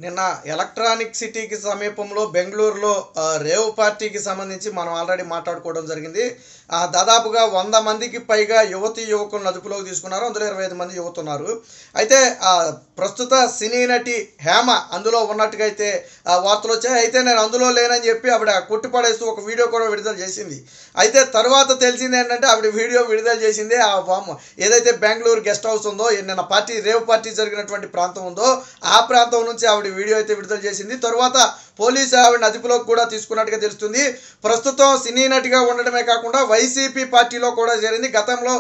నిన్న ఎలక్ట్రానిక్ సిటీకి సమీపంలో బెంగళూరులో రేవ్ పార్టీకి సంబంధించి మనం ఆల్రెడీ మాట్లాడుకోవడం జరిగింది. దాదాపుగా 100 మందికి పైగా యువతీ యువకులను అదుపులోకి తీసుకున్నారు. అందులో 25 మంది యువత ఉన్నారు. అయితే ప్రస్తుత సినీ నటి హేమ అందులో ఉన్నట్టుగా అయితే వార్తలు వచ్చాయి. అయితే నేను అందులో లేనని చెప్పి ఆవిడ కొట్టిపడేస్తూ ఒక వీడియో కూడా విడుదల చేసింది. అయితే తర్వాత తెలిసింది ఏంటంటే ఆవిడ వీడియో విడుదల చేసింది ఏదైతే బెంగళూరు గెస్ట్ హౌస్ ఉందో, నిన్న రేవ్ పార్టీ జరిగినటువంటి ప్రాంతం ఉందో ఆ ప్రాంతం నుంచి ఆవిడ వీడియో అయితే విడుదల చేసింది. తరువాత పోలీసు ఆవిడని అదుపులోకి కూడా తీసుకున్నట్టుగా తెలుస్తుంది. ప్రస్తుతం సినీ నటిగా ఉండడమే కాకుండా వైసీపీ పార్టీలో కూడా చేరింది. గతంలో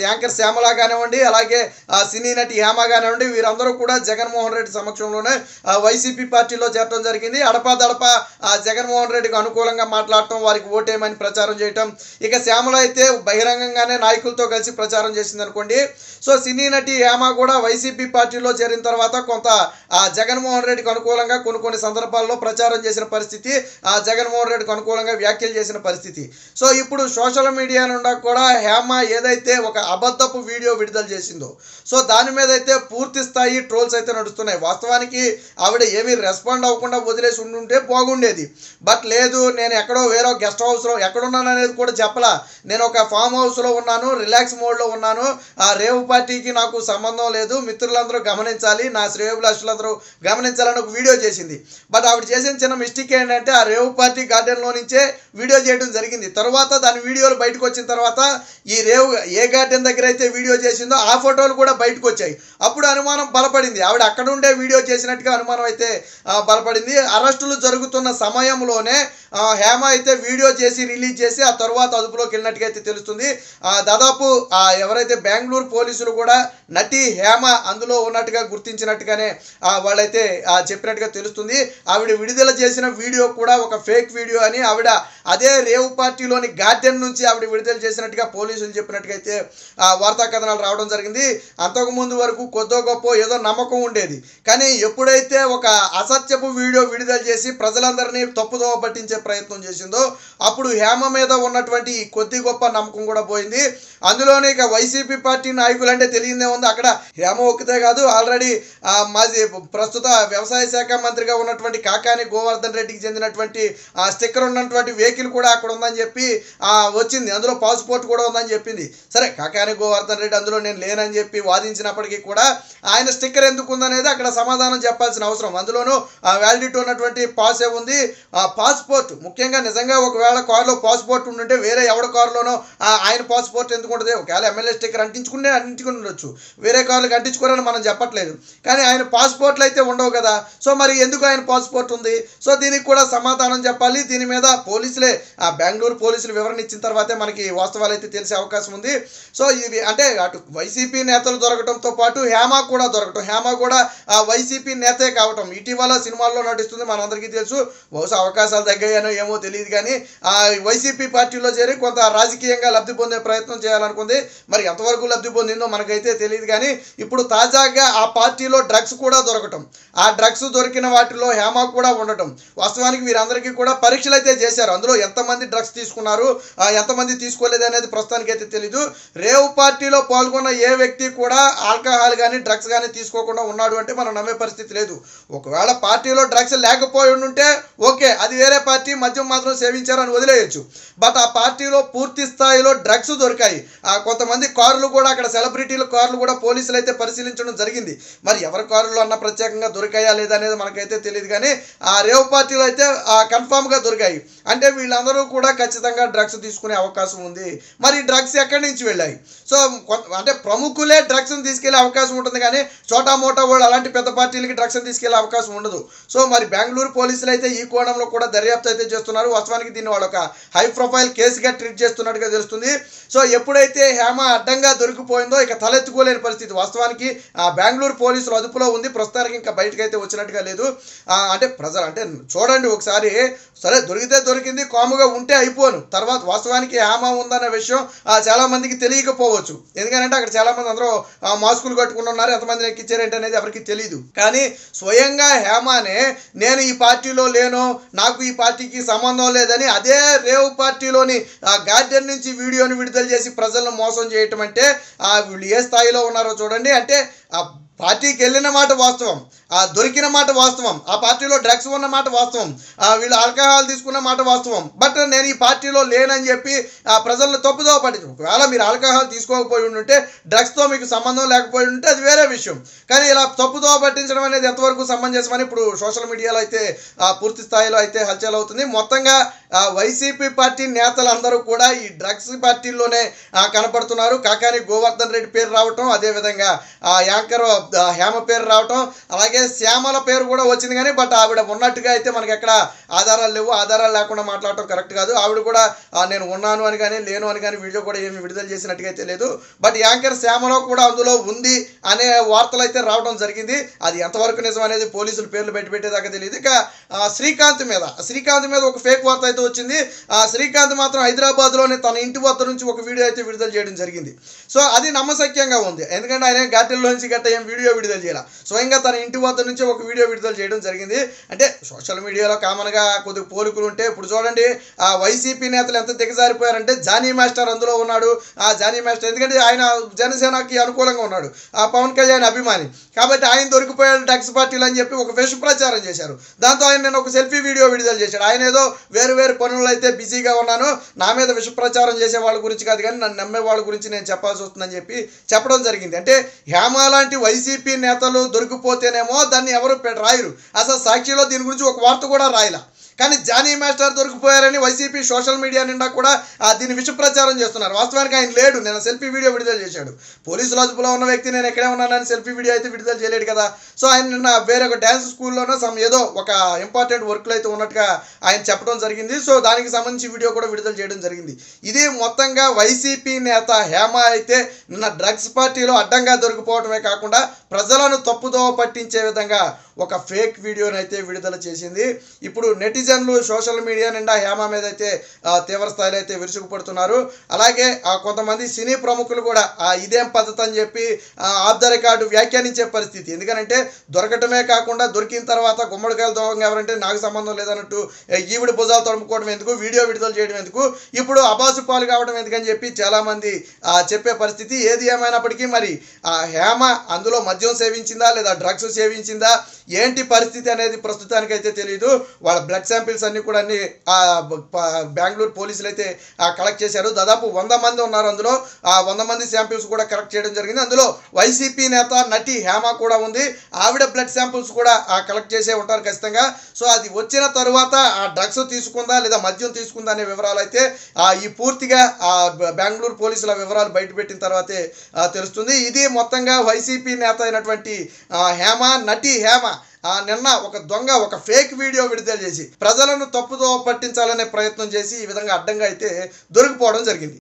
యాంకర్ శ్యామల కానివ్వండి, అలాగే సినీ నటి హేమ కానివ్వండి, వీరందరూ కూడా జగన్మోహన్ రెడ్డి సమక్షంలోనే వైసీపీ పార్టీలో చేరడం జరిగింది. అడపాదడపా జగన్మోహన్ రెడ్డికి అనుకూలంగా మాట్లాడటం, వారికి ఓటేయమని ప్రచారం చేయటం. ఇక శ్యామల అయితే బహిరంగంగానే నాయకులతో కలిసి ప్రచారం చేసింది అనుకోండి. సో సినీ నటి హేమ కూడా వైసీపీ పార్టీలో చేరిన తర్వాత కొంత జగన్మోహన్ రెడ్డికి అనుకూలంగా కొన్ని సందర్భాల్లో ప్రచారం చేసిన పరిస్థితి, జగన్మోహన్ రెడ్డికి అనుకూలంగా వ్యాఖ్యలు చేసిన పరిస్థితి. సో ఇప్పుడు సోషల్ మీడియా నుండి కూడా హేమ ఏదైతే ఒక అబద్ధపు వీడియో విడుదల చేసిందో, సో దాని మీద అయితే పూర్తి స్థాయి ట్రోల్స్ అయితే నడుస్తున్నాయి. వాస్తవానికి ఆవిడ ఏమీ రెస్పాండ్ అవ్వకుండా వదిలేసి ఉండుంటే బాగుండేది. బట్ లేదు, నేను ఎక్కడో వేరే గెస్ట్ హౌస్లో ఎక్కడున్నాను అనేది కూడా చెప్పలా. నేను ఒక ఫామ్ హౌస్లో ఉన్నాను, రిలాక్స్ మోడ్లో ఉన్నాను, రేవ్ పార్టీకి నాకు సంబంధం లేదు, మిత్రులందరూ గమనించాలి, నా శ్రేయోభిలాషులందరూ గమనించాలని ఒక వీడియో చేసింది. బట్ ఆవిడ చేసిన చిన్న మిస్టేక్ ఏంటంటే ఆ రేవ్ పార్టీ గార్డెన్లో నుంచే వీడియో చేయడం జరిగింది. తర్వాత దాని వీడియోలు బయటకు వచ్చిన తర్వాత ఈ రేవ్ ఏ గార్డెన్ దగ్గర అయితే వీడియో చేసిందో ఆ ఫోటోలు కూడా బయటకు వచ్చాయి. అప్పుడు అనుమానం బలపడింది, ఆవిడ అక్కడ ఉండే వీడియో చేసినట్టుగా అనుమానం అయితే బలపడింది. అరెస్టులు జరుగుతున్న సమయంలోనే హేమ అయితే వీడియో చేసి రిలీజ్ చేసి ఆ తర్వాత అదుపులోకి వెళ్ళినట్టుగా అయితే తెలుస్తుంది. దాదాపు ఎవరైతే బెంగళూరు పోలీసులు కూడా నటి హేమ అందులో ఉన్నట్టుగా గుర్తించినట్టుగానే వాళ్ళైతే చెప్పినట్టుగా తెలుస్తుంది. ఆవిడ విడుదల చేసిన వీడియో కూడా ఒక ఫేక్ వీడియో అని, ఆవిడ అదే రేవ్ పార్టీలోని గార్డెన్ నుంచి ఆవిడ విడుదల చేసినట్టుగా పోలీసులు చెప్పినట్టుగా అయితే వార్తా కథనాలు రావడం జరిగింది. అంతకుముందు వరకు కొద్దో గొప్ప ఏదో నమ్మకం ఉండేది. కానీ ఎప్పుడైతే ఒక అసత్యపు వీడియో విడుదల చేసి ప్రజలందరినీ తప్పుదోవ పట్టించే ప్రయత్నం చేసిందో అప్పుడు హేమ మీద ఉన్నటువంటి కొద్ది గొప్ప నమ్మకం కూడా పోయింది. అందులోనే ఇక వైసీపీ పార్టీ నాయకులు అంటే తెలియదే ఉంది. అక్కడ హేమ ఒక్కతే కాదు, ఆల్రెడీ మాజీ ప్రస్తుత వ్యవసాయ శాఖ మంత్రిగా ఉన్నటువంటి కాకాని గోవర్ధన్ రెడ్డికి చెందినటువంటి స్టిక్కర్ ఉన్నటువంటి వెహికల్ కూడా అక్కడ ఉందని చెప్పి వచ్చింది. అందులో పాస్పోర్ట్ కూడా ఉందని చెప్పింది. సరే, కాకాని గోవర్ధన్ రెడ్డి అందులో నేను లేనని చెప్పి వాదించినప్పటికీ కూడా ఆయన స్టిక్కర్ ఎందుకు ఉందనేది అక్కడ సమాధానం చెప్పాల్సిన అవసరం. అందులోనూ వ్యాలిడిటీ ఉన్నటువంటి పాసే ఉంది. పాస్పోర్ట్ ముఖ్యంగా నిజంగా ఒకవేళ కారులో పాస్పోర్ట్ ఉంటుంటే వేరే ఎవడ కారులోనో ఆయన పాస్పోర్ట్ ఎందుకు ఉంటుంది? ఒకవేళ ఎమ్మెల్యే స్టిక్కర్ అంటించుకుని ఉండొచ్చు, వేరే కార్లకు అంటించుకోరని మనం చెప్పట్లేదు. కానీ ఆయన పాస్పోర్ట్లు అయితే ఉండవు కదా. సో మరి ఎందుకు ఆయన పాస్పోర్ట్ ఉంది? సో దీనికి కూడా సమాధానం చెప్పాలి. దీని మీద పోలీసులే బెంగళూరు పోలీసులు వివరణ ఇచ్చిన తర్వాతే మనకి వాస్తవాలు అయితే తెలిసే అవకాశం ఉంది. సో ఇది అంటే అటు వైసీపీ నేతలు దొరకడంతో పాటు హేమ కూడా దొరకటం, హేమ కూడా వైసీపీ నేతే కావటం. ఇటీవల సినిమాల్లో నటిస్తుంది, మనందరికీ తెలుసు. బహుశా అవకాశాలు తగ్గాయనో ఏమో తెలియదు, కానీ వైసీపీ పార్టీలో చేరి కొంత రాజకీయంగా లబ్ధి పొందే ప్రయత్నం చేయాలనుకుంది. మరి ఎంతవరకు లబ్ధి పొందిందో మనకైతే తెలియదు. కానీ ఇప్పుడు తాజాగా ఆ పార్టీలో డ్రగ్స్ కూడా దొరకటం, ఆ డ్రగ్స్ దొరికిన వాటిలో హేమ కూడా ఉండటం. వాస్తవానికి వీరందరికీ కూడా పరీక్షలు అయితే చేశారు. అందులో ఎంతమంది డ్రగ్స్ తీసుకున్నారు, ఎంతమంది తీసుకోలేదు అనేది ప్రస్తుతానికి అయితే తెలీదు. రేవ్ పార్టీలో పాల్గొన్న ఏ వ్యక్తి కూడా ఆల్కహాల్ కానీ డ్రగ్స్ కానీ తీసుకోకుండా ఉన్నాడు అంటే మనం నమ్మే పరిస్థితి లేదు. ఒకవేళ పార్టీలో డ్రగ్స్ లేకపోయి ఉంటే ఓకే, అది వేరే పార్టీ, మద్యం మాత్రం సేవించారని వదిలేయచ్చు. బట్ ఆ పార్టీలో పూర్తి స్థాయిలో డ్రగ్స్ దొరికాయి. కొంతమంది కార్లు కూడా, అక్కడ సెలబ్రిటీల కార్లు కూడా పోలీసులు అయితే పరిశీలించడం జరిగింది. మరి ఎవరి కారులో అన్న ప్రత్యేకంగా దొరికాయా లేదా అనేది మనకైతే తెలియదు. కానీ ఆ రేవ్ పార్టీలో అయితే కన్ఫామ్గా దొరికాయి. అంటే వీళ్ళందరూ కూడా ఖచ్చితంగా డ్రగ్స్ తీసుకునే అవకాశం ఉంది. మరి డ్రగ్స్ ఎక్కడి నుంచి వెళ్ళాయి? సో అంటే ప్రముఖులే డ్రగ్స్ని తీసుకెళ్లే అవకాశం ఉంటుంది, కానీ చోటా మోటా వాళ్ళు అలాంటి పెద్ద పార్టీలకి డ్రగ్స్ని తీసుకెళ్లే అవకాశం ఉండదు. సో మరి బెంగళూరు పోలీసులు అయితే ఈ కోణంలో కూడా దర్యాప్తు అయితే చేస్తున్నారు. వాస్తవానికి దీన్ని వాళ్ళు ఒక హై ప్రొఫైల్ కేసుగా ట్రీట్ చేస్తున్నట్టుగా తెలుస్తుంది. సో ఎప్పుడైతే హేమ అడ్డంగా దొరికిపోయిందో ఇక తలెత్తుకోలేని పరిస్థితి. వాస్తవానికి బెంగళూరు పోలీసులు అదుపులో ఉంది, ప్రస్తుతానికి ఇంకా బయటకు అయితే వచ్చినట్టుగా లేదు. అంటే ప్రజలు అంటే చూడండి ఒకసారి, సరే దొరికితే దొరికింది, కాముగా ఉంటే అయిపోను. తర్వాత వాస్తవానికి హేమ ఉందన్న విషయం చాలా మందికి తెలియకపోవచ్చు. ఎందుకంటే అక్కడ చాలా మంది అందరూ మాస్కులు కట్టుకుని ఉన్నారు, ఎంతమందిని ఎక్కించారేంటి అనేది ఎవరికి తెలియదు. కానీ స్వయంగా హేమనే నేను ఈ పార్టీలో లేను, నాకు ఈ పార్టీకి సంబంధం లేదని అదే రేవ్ పార్టీలోని గార్డెన్ నుంచి వీడియోని విడుదల చేసి ప్రజలను మోసం చేయటం అంటే వీళ్ళు ఏ స్థాయిలో ఉన్నారో చూడండి. అంటే పార్టీకి వెళ్ళిన మాట వాస్తవం, దొరికిన మాట వాస్తవం, ఆ పార్టీలో డ్రగ్స్ ఉన్న మాట వాస్తవం, వీళ్ళు ఆల్కహాల్ తీసుకున్న మాట వాస్తవం. బట్ నేను ఈ పార్టీలో లేనని చెప్పి ప్రజలను తప్పుదోవ పట్టించు. ఒకవేళ మీరు ఆల్కహాల్ తీసుకోకపోయి ఉంటే, డ్రగ్స్తో మీకు సంబంధం లేకపోయి ఉంటే అది వేరే విషయం. కానీ ఇలా తప్పుదోవ పట్టించడం అనేది ఎంతవరకు సమంజసమని ఇప్పుడు సోషల్ మీడియాలో అయితే పూర్తి స్థాయిలో అయితే హల్చల్ అవుతుంది. మొత్తంగా వైసీపీ పార్టీ నేతలందరూ కూడా ఈ డ్రగ్స్ పార్టీల్లోనే కనపడుతున్నారు. కాకాని గోవర్ధన్ రెడ్డి పేరు రావటం, అదేవిధంగా యాంకర్ హేమ పేరు రావటం, అలాగే శ్యామల పేరు కూడా వచ్చింది. కానీ బట్ ఆవిడ ఉన్నట్టుగా అయితే మనకి ఎక్కడ ఆధారాలు లేవు. ఆధారాలు లేకుండా మాట్లాడటం కరెక్ట్ కాదు. ఆవిడ కూడా నేను ఉన్నాను అని కానీ లేను అని కానీ వీడియో కూడా ఏమి విడుదల చేసినట్టుగా అయితే లేదు. బట్ యాంకర్ శ్యామలో కూడా అందులో ఉంది అనే వార్తలు అయితే రావడం జరిగింది. అది ఎంతవరకు నిజం అనేది పోలీసులు పేర్లు పెట్టేదాకా తెలియదు. ఇక శ్రీకాంత్ మీద ఒక ఫేక్ వార్త అయితే వచ్చింది. శ్రీకాంత్ మాత్రం హైదరాబాద్లోనే తన ఇంటి వద్ద నుంచి ఒక వీడియో అయితే విడుదల చేయడం జరిగింది. సో అది నమ్మశక్యంగా ఉంది. ఎందుకంటే ఆయన ఘాటీల్లో నుంచి గట్ట ఏం వీడియో విడుదల చేయాలి, స్వయంగా తన ఇంటి వద్ద నుంచి ఒక వీడియో విడుదల చేయడం జరిగింది. అంటే సోషల్ మీడియాలో కామన్గా కొద్దిగా పోలికలు ఉంటే, ఇప్పుడు చూడండి వైసీపీ నేతలు ఎంత దిగజారిపోయారంటే, జానీ మాస్టర్ అందులో ఉన్నాడు. జానీ మాస్టర్ ఎందుకంటే ఆయన జనసేనకి అనుకూలంగా ఉన్నాడు, పవన్ కళ్యాణ్ అభిమాని కాబట్టి ఆయన దొరికిపోయాడు డ్రగ్స్ పార్టీలు అని చెప్పి ఒక విష ప్రచారం చేశారు. దాంతో ఆయన నేను ఒక సెల్ఫీ వీడియో విడుదల చేశాడు. ఆయన ఏదో వేరు పనులు అయితే బిజీగా ఉన్నాను, నా మీద విష ప్రచారం చేసే వాళ్ళ గురించి కాదు కానీ నన్ను నమ్మే వాళ్ళ గురించి నేను చెప్పాల్సి వస్తుందని చెప్పి చెప్పడం జరిగింది. అంటే హేమ లాంటి వైసీపీ నేతలు దొరికిపోతేనేమో దాన్ని ఎవరు రాయరు, అసలు సాక్షిలో దీని గురించి ఒక వార్త కూడా రాయలా. కానీ జానీ మాస్టర్ దొరికిపోయారని వైసీపీ సోషల్ మీడియా నిండా కూడా దీన్ని విష ప్రచారం చేస్తున్నారు. వాస్తవానికి ఆయన లేడు, నేను సెల్ఫీ వీడియో విడుదల చేశాడు. పోలీసుల అదుపులో ఉన్న వ్యక్తి నేను ఎక్కడే ఉన్నానని సెల్ఫీ వీడియో అయితే విడుదల చేయలేడు కదా. సో ఆయన నిన్న వేరే ఒక డ్యాన్స్ స్కూల్లోనో ఏదో ఒక ఇంపార్టెంట్ వర్క్లో అయితే ఉన్నట్టుగా ఆయన చెప్పడం జరిగింది. సో దానికి సంబంధించి వీడియో కూడా విడుదల చేయడం జరిగింది. ఇది మొత్తంగా వైసీపీ నేత హేమ అయితే నిన్న డ్రగ్స్ పార్టీలో అడ్డంగా దొరికిపోవడమే కాకుండా ప్రజలను తప్పుదోవ పట్టించే విధంగా ఒక ఫేక్ వీడియోని అయితే విడుదల చేసింది. ఇప్పుడు నెటిజన్లు సోషల్ మీడియా నిండా హేమ మీద అయితే తీవ్ర స్థాయిలో అయితే విరుచుకుపడుతున్నారు. అలాగే కొంతమంది సినీ ప్రముఖులు కూడా ఇదేం పద్ధతి అని చెప్పి ఆఫ్ ద రికార్డు వ్యాఖ్యానించే పరిస్థితి. ఎందుకంటే దొరకటమే కాకుండా దొరికిన తర్వాత గుమ్మడికాయలు దొంగ ఎవరంటే నాకు సంబంధం లేదన్నట్టు ఈవిడ భుజాలు తడుముకోవడం ఎందుకు, వీడియో విడుదల చేయడం ఎందుకు, ఇప్పుడు అబాసు పాలు కావడం ఎందుకని చెప్పి చాలామంది చెప్పే పరిస్థితి. ఏది ఏమైనప్పటికీ మరి హేమ అందులో మద్యం సేవించిందా లేదా డ్రగ్స్ సేవించిందా ఏంటి పరిస్థితి అనేది ప్రస్తుతానికైతే తెలియదు. వాళ్ళ బ్లడ్ శాంపిల్స్ అన్నీ కూడా బెంగళూరు పోలీసులు అయితే కలెక్ట్ చేశారు. దాదాపు 100 మంది ఉన్నారు అందులో. 100 మంది శాంపిల్స్ కూడా కలెక్ట్ చేయడం జరిగింది. అందులో వైసీపీ నేత నటి హేమ కూడా ఉంది. ఆవిడ బ్లడ్ శాంపిల్స్ కూడా కలెక్ట్ చేసే ఉంటారు ఖచ్చితంగా. సో అది వచ్చిన తరువాత ఆ డ్రగ్స్ తీసుకుందా లేదా మద్యం తీసుకుందా అనే వివరాలు అయితే ఈ పూర్తిగా బెంగళూరు పోలీసుల వివరాలు బయటపెట్టిన తర్వాతే తెలుస్తుంది. ఇది మొత్తంగా వైసీపీ నేత అయినటువంటి నటి హేమ నిన్న ఒక ఫేక్ వీడియో విడుదల చేసి ప్రజలను తప్పుదోవ పట్టించాలనే ప్రయత్నం చేసి ఈ విధంగా అడ్డంగా అయితే దొరికిపోవడం జరిగింది.